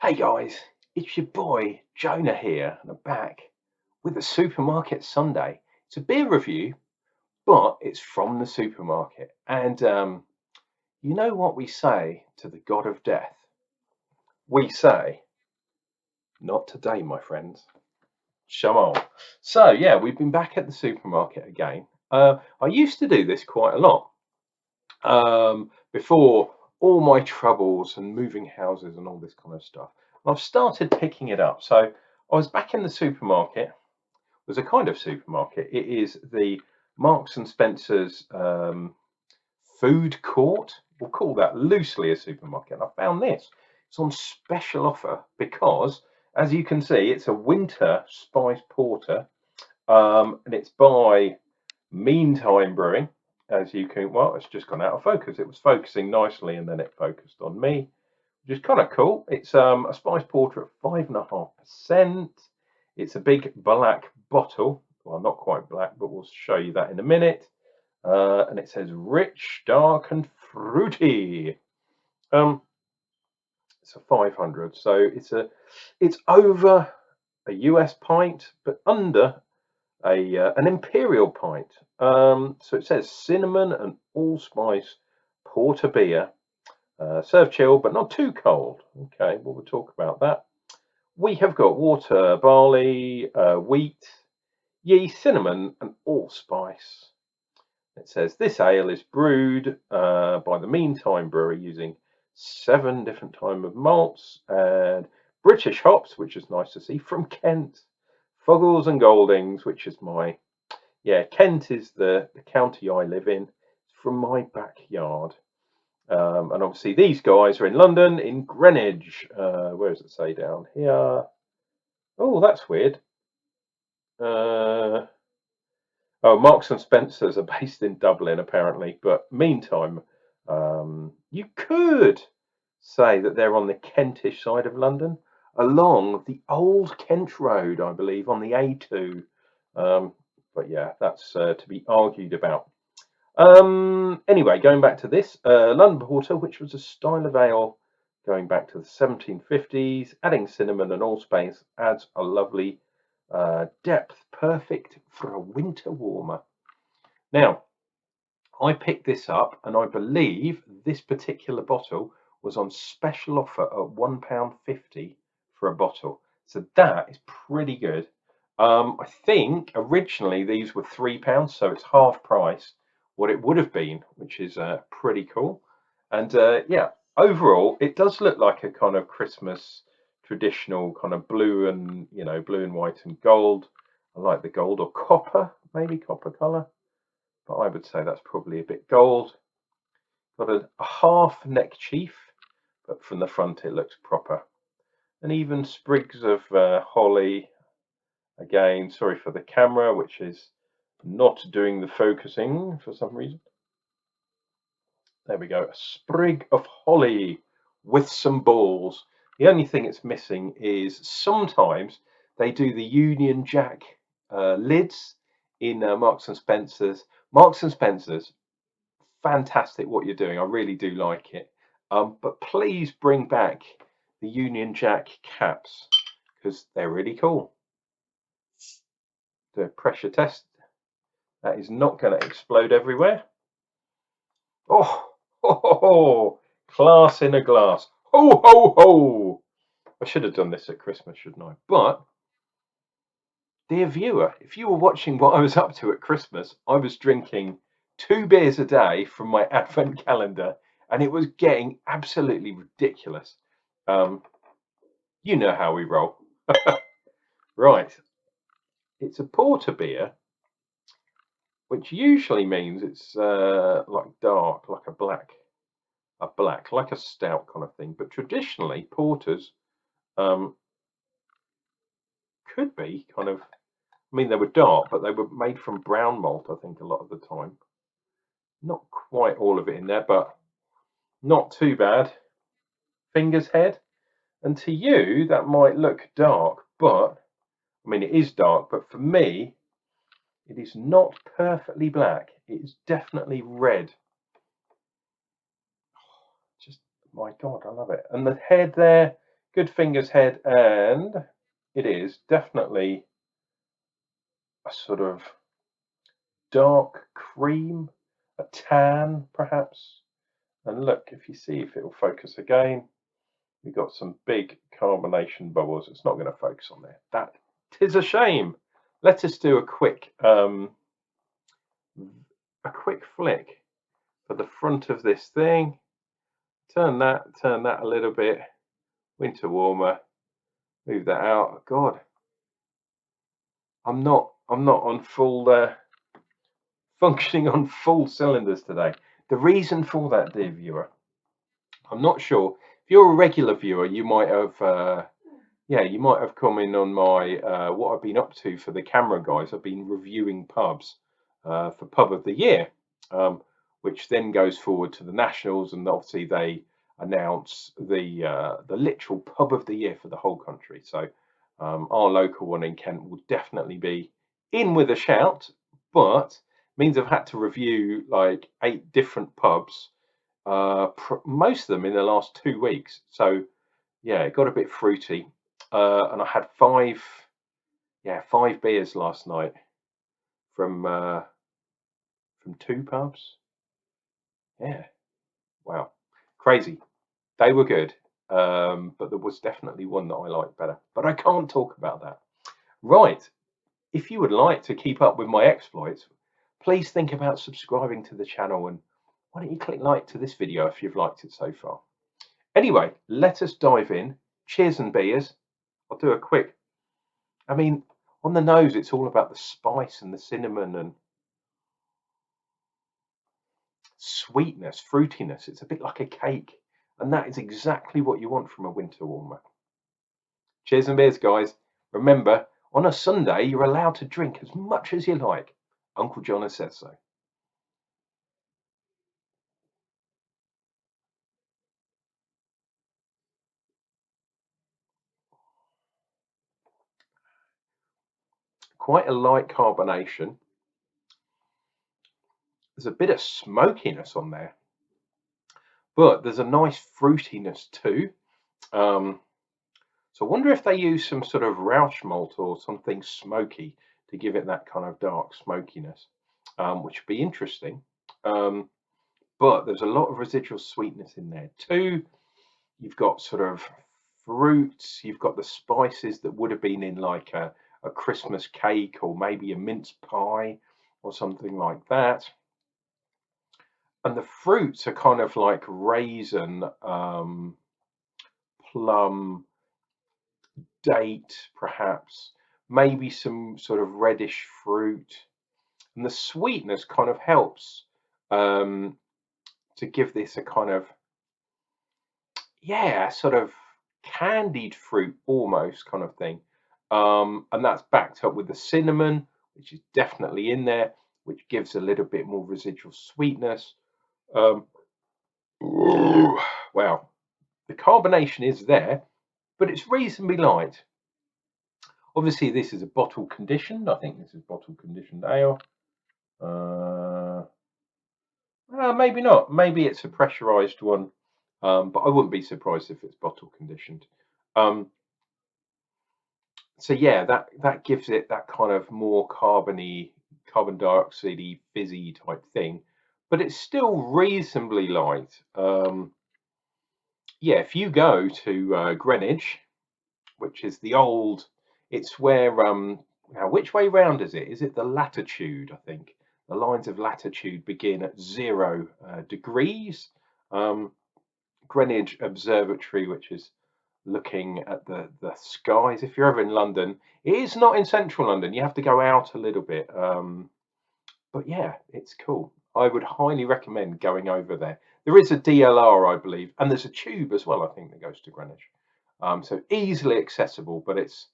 Hey guys, it's your boy Jonah here, and I'm back with a supermarket Sunday. It's a beer review, but it's from the supermarket. And you know what we say to the god of death? We say, not today, my friends. Shalom. So, yeah, we've been back at the supermarket again. I used to do this quite a lot before all my troubles and moving houses and all this kind of stuff. I've started picking it up. So I was back in the supermarket. It was a kind of supermarket. It is the Marks and Spencer's food court. We'll call that loosely a supermarket. And I found this. It's on special offer because, as you can see, it's a winter spice porter, and it's by Meantime Brewing. As you can, well, it's just gone out of focus. It was focusing nicely, and then it focused on me, which is kind of cool. It's a spice porter at 5.5%. It's a big black bottle. Well, not quite black, but we'll show you that in a minute. And it says rich, dark, and fruity. It's a 500, so it's over a US pint, but under an imperial pint. So it says cinnamon and allspice porter beer. Serve chilled, but not too cold. Okay, well, we'll talk about that. We have got water, barley, wheat, yeast, cinnamon, and allspice. It says this ale is brewed by the Meantime Brewery using 7 different type of malts and British hops, which is nice to see, from Kent. Fuggles and Goldings, which is Kent is the county I live in. It's from my backyard. And obviously these guys are in London, in Greenwich. Where does it say down here? Oh, that's weird. Oh, Marks and Spencers are based in Dublin, apparently. But meantime, you could say that they're on the Kentish side of London, along the old Kent Road, I believe, on the A2. But yeah, that's to be argued about. Anyway, going back to this, London Porter, which was a style of ale going back to the 1750s, adding cinnamon and allspice adds a lovely depth, perfect for a winter warmer. Now, I picked this up, and I believe this particular bottle was on special offer at £1.50 for a bottle. So that is pretty good. I think originally these were £3, so it's half price what it would have been, which is pretty cool. And yeah, overall, it does look like a kind of Christmas traditional kind of blue and blue and white and gold. I like the gold, or copper, maybe copper color, but I would say that's probably a bit gold. Got a half neck chief, but from the front it looks proper. And even sprigs of holly. Again, sorry for the camera, which is not doing the focusing for some reason. There we go, a sprig of holly with some balls. The only thing it's missing is sometimes they do the Union Jack lids in Marks and Spencer's. Marks and Spencer's, fantastic what you're doing. I really do like it. But please bring back the Union Jack caps because they're really cool. The pressure test. That is not going to explode everywhere. Oh, ho, ho, ho. Class in a glass. Ho, ho, ho. I should have done this at Christmas, shouldn't I? But, dear viewer, if you were watching what I was up to at Christmas, I was drinking 2 beers a day from my advent calendar, and it was getting absolutely ridiculous. You know how we roll. Right. It's a porter beer, which usually means it's like dark, like a black, like a stout kind of thing. But traditionally, porters could be kind of, I mean, they were dark, but they were made from brown malt, I think, a lot of the time. Not quite all of it in there, but not too bad. Finger's head. And to you, that might look dark, but, I mean, it is dark, but for me, it is not perfectly black. It is definitely red. Just, my God, I love it. And the head there good finger's head, and it is definitely a sort of dark cream, a tan perhaps. And look, if you see if it will focus again, we've got some big carbonation bubbles. It's not going to focus on there. That is a shame. Let us do a quick flick for the front of this thing. Turn that a little bit. Winter warmer. Move that out. God, I'm not on full functioning on full cylinders today. The reason for that, dear viewer, I'm not sure. If you're a regular viewer, you might have you might have come in on my what I've been up to for the camera guys. I've been reviewing pubs for Pub of the Year, which then goes forward to the Nationals, and obviously they announce the literal Pub of the Year for the whole country. So our local one in Kent will definitely be in with a shout, but means I've had to review like 8 different pubs, most of them in the last 2 weeks. So yeah, it got a bit fruity, and I had 5 beers last night from 2 pubs. Yeah, wow, crazy. They were good, but there was definitely one that I liked better. But I can't talk about that. Right, if you would like to keep up with my exploits, please think about subscribing to the channel, and why don't you click like to this video if you've liked it so far. Anyway, let us dive in. Cheers and beers. I'll do a quick. I mean, on the nose, it's all about the spice and the cinnamon and sweetness, fruitiness. It's a bit like a cake, and that is exactly what you want from a winter warmer. Cheers and beers, guys. Remember, on a Sunday, you're allowed to drink as much as you like. Unclejona says so. Quite a light carbonation. There's a bit of smokiness on there, but there's a nice fruitiness too. So I wonder if they use some sort of Rauch malt or something smoky to give it that kind of dark smokiness, which would be interesting. But there's a lot of residual sweetness in there too. You've got sort of fruits, you've got the spices that would have been in like a Christmas cake or maybe a mince pie or something like that. And the fruits are kind of like raisin, plum, date, perhaps, maybe some sort of reddish fruit. And the sweetness kind of helps to give this a kind of, sort of candied fruit almost kind of thing. And that's backed up with the cinnamon, which is definitely in there, which gives a little bit more residual sweetness. Wow, the carbonation is there, but it's reasonably light. Obviously, this is a bottle conditioned. I think this is bottle conditioned ale. Maybe not. Maybe it's a pressurized one, but I wouldn't be surprised if it's bottle conditioned. So yeah, that gives it that kind of more carbon dioxide fizzy type thing, but it's still reasonably light. Yeah, if you go to Greenwich, which is the old, it's where now which way round is it? Is it the latitude? I think the lines of latitude begin at 0 degrees. Greenwich Observatory, which is looking at the skies. If you're ever in London, it is not in central London. You have to go out a little bit. But yeah, it's cool. I would highly recommend going over there. There is a DLR, I believe, and there's a tube as well, I think, that goes to Greenwich. So easily accessible, but it's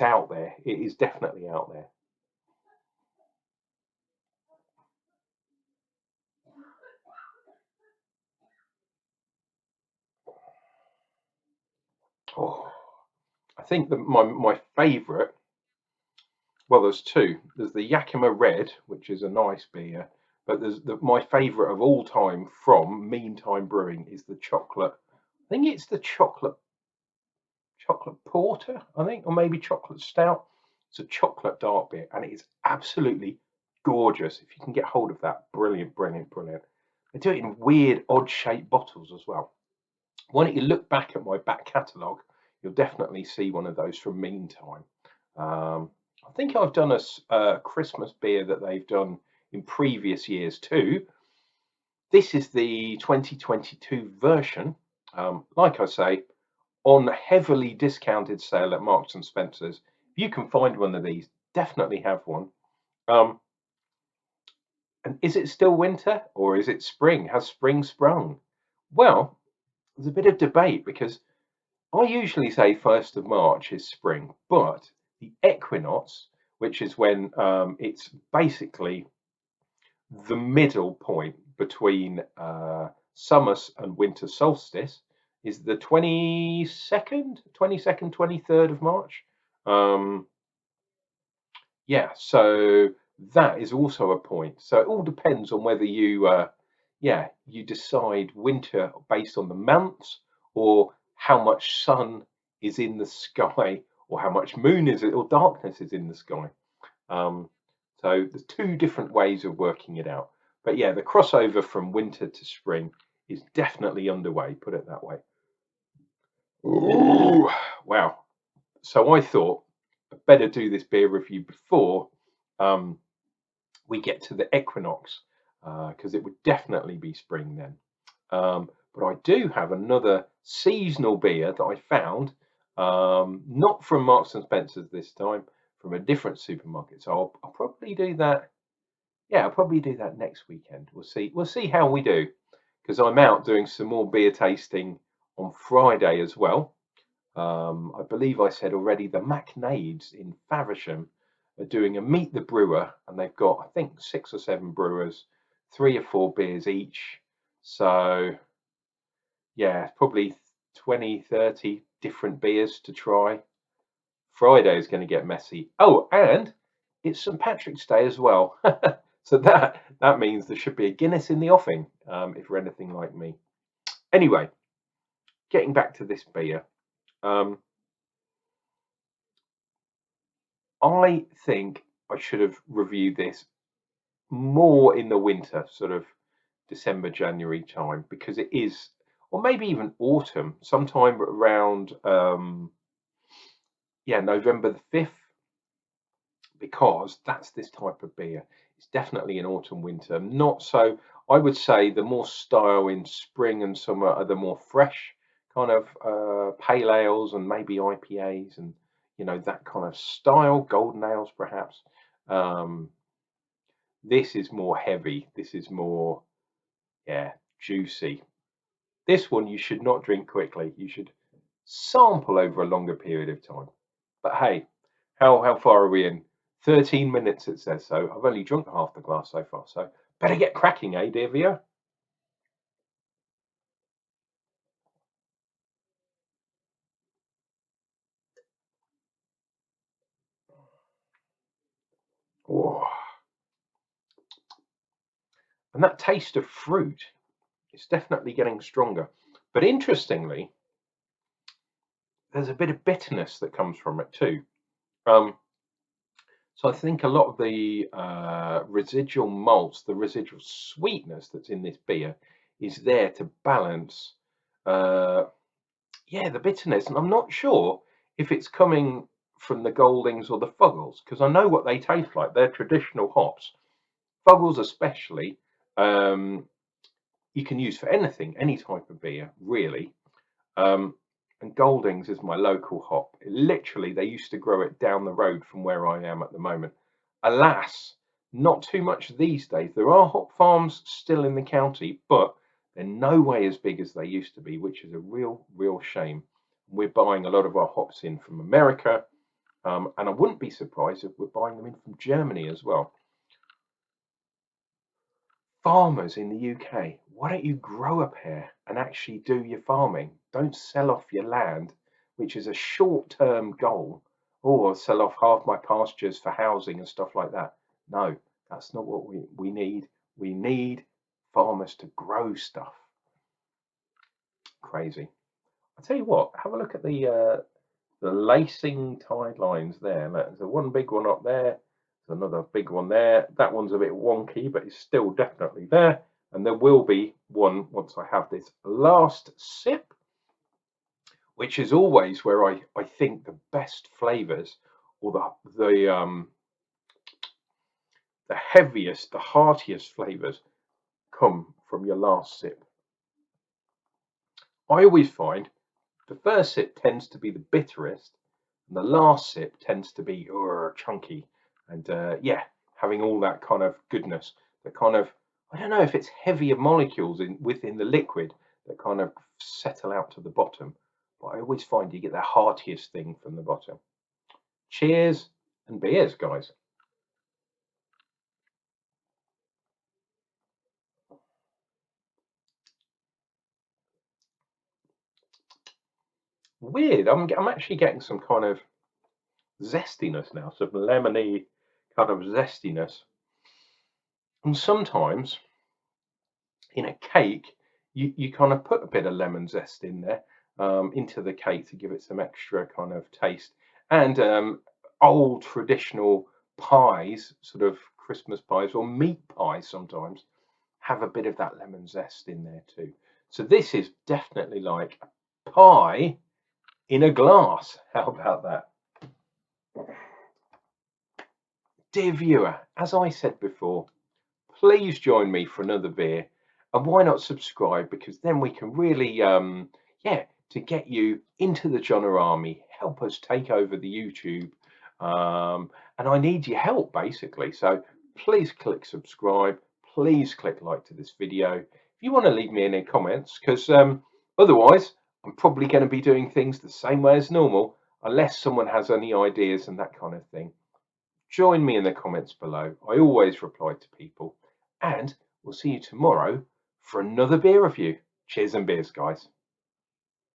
out there. It is definitely out there. Oh, I think that my favourite. Well, there's 2. There's the Yakima Red, which is a nice beer, but there's my favourite of all time from Meantime Brewing is the chocolate. I think it's the chocolate chocolate porter, I think, or maybe chocolate stout. It's a chocolate dark beer, and it is absolutely gorgeous. If you can get hold of that, brilliant, brilliant, brilliant. They do it in weird, odd-shaped bottles as well. Why don't you look back at my back catalogue? You'll definitely see one of those from Meantime. I think I've done a Christmas beer that they've done in previous years too. This is the 2022 version. Like I say, on heavily discounted sale at Marks and Spencer's. If you can find one of these, definitely have one. And is it still winter or is it spring? Has spring sprung? Well, there's a bit of debate because I usually say 1st of March is spring, but the equinox, which is when it's basically the middle point between summer and winter solstice, is the 22nd, 23rd of March. Yeah, so that is also a point. So it all depends on whether you you decide winter based on the months or how much sun is in the sky or how much moon is it or darkness is in the sky. So there's two different ways of working it out. But yeah, the crossover from winter to spring is definitely underway, put it that way. Ooh, wow. So I thought I'd better do this beer review before we get to the equinox, because it would definitely be spring then. But I do have another seasonal beer that I found, not from Marks and Spencer's this time, from a different supermarket. So I'll probably do that. Yeah, I'll probably do that next weekend. We'll see. We'll see how we do, because I'm out doing some more beer tasting on Friday as well. I believe I said already the McNades in Faversham are doing a Meet the Brewer, and they've got, I think, 6 or 7 brewers, 3 or 4 beers each. So yeah, probably 20, 30 different beers to try. Friday is going to get messy. Oh, and it's St. Patrick's Day as well. So that means there should be a Guinness in the offing, if you're anything like me. Anyway, getting back to this beer. I think I should have reviewed this more in the winter, sort of December, January time, because it is, or maybe even autumn, sometime around November the 5th, because that's this type of beer. It's definitely in autumn, winter. Not so, I would say the more style in spring and summer are the more fresh kind of pale ales and maybe IPAs and that kind of style, golden ales perhaps. This is more heavy. This is more, juicy. This one you should not drink quickly. You should sample over a longer period of time. But hey, how far are we in? 13 minutes it says so. I've only drunk half the glass so far, so better get cracking, eh, dear Vio? Whoa. And that taste of fruit is definitely getting stronger. But interestingly, there's a bit of bitterness that comes from it too. So I think a lot of the residual malts, the residual sweetness that's in this beer, is there to balance, the bitterness. And I'm not sure if it's coming from the Goldings or the Fuggles, because I know what they taste like. They're traditional hops. Fuggles especially, you can use for anything, any type of beer, really. And Goldings is my local hop. Literally, they used to grow it down the road from where I am at the moment. Alas, not too much these days. There are hop farms still in the county, but they're no way as big as they used to be, which is a real, real shame. We're buying a lot of our hops in from America, and I wouldn't be surprised if we're buying them in from Germany as well. Farmers in the UK, why don't you grow up here and actually do your farming? Don't sell off your land, which is a short-term goal. Oh, I'll sell off half my pastures for housing and stuff like that. No, that's not what we need. We need farmers to grow stuff. Crazy. I'll tell you what, have a look at the the lacing tide lines there. There's one big one up there. There's another big one there. That one's a bit wonky, but it's still definitely there. And there will be one once I have this last sip, which is always where I think the best flavors, or the heaviest, the heartiest flavors come from your last sip. I always find the first sip tends to be the bitterest, and the last sip tends to be chunky and yeah, having all that kind of goodness. The kind of, I don't know if it's heavier molecules within the liquid that kind of settle out to the bottom, but I always find you get the heartiest thing from the bottom. Cheers and beers, guys. Weird. I'm actually getting some kind of zestiness now, some lemony kind of zestiness. And sometimes in a cake, you kind of put a bit of lemon zest in there into the cake to give it some extra kind of taste. And old traditional pies, sort of Christmas pies or meat pies sometimes, have a bit of that lemon zest in there too. So this is definitely like a pie in a glass. How about that? Dear viewer, as I said before, please join me for another beer, and why not subscribe, because then we can really yeah, to get you into the Jonna army, help us take over the YouTube, and I need your help basically. So please click subscribe, please click like to this video if you want to leave me any comments, because otherwise I'm probably going to be doing things the same way as normal unless someone has any ideas and that kind of thing. Join me in the comments below. I always reply to people, and we'll see you tomorrow for another beer review. Cheers and beers, guys.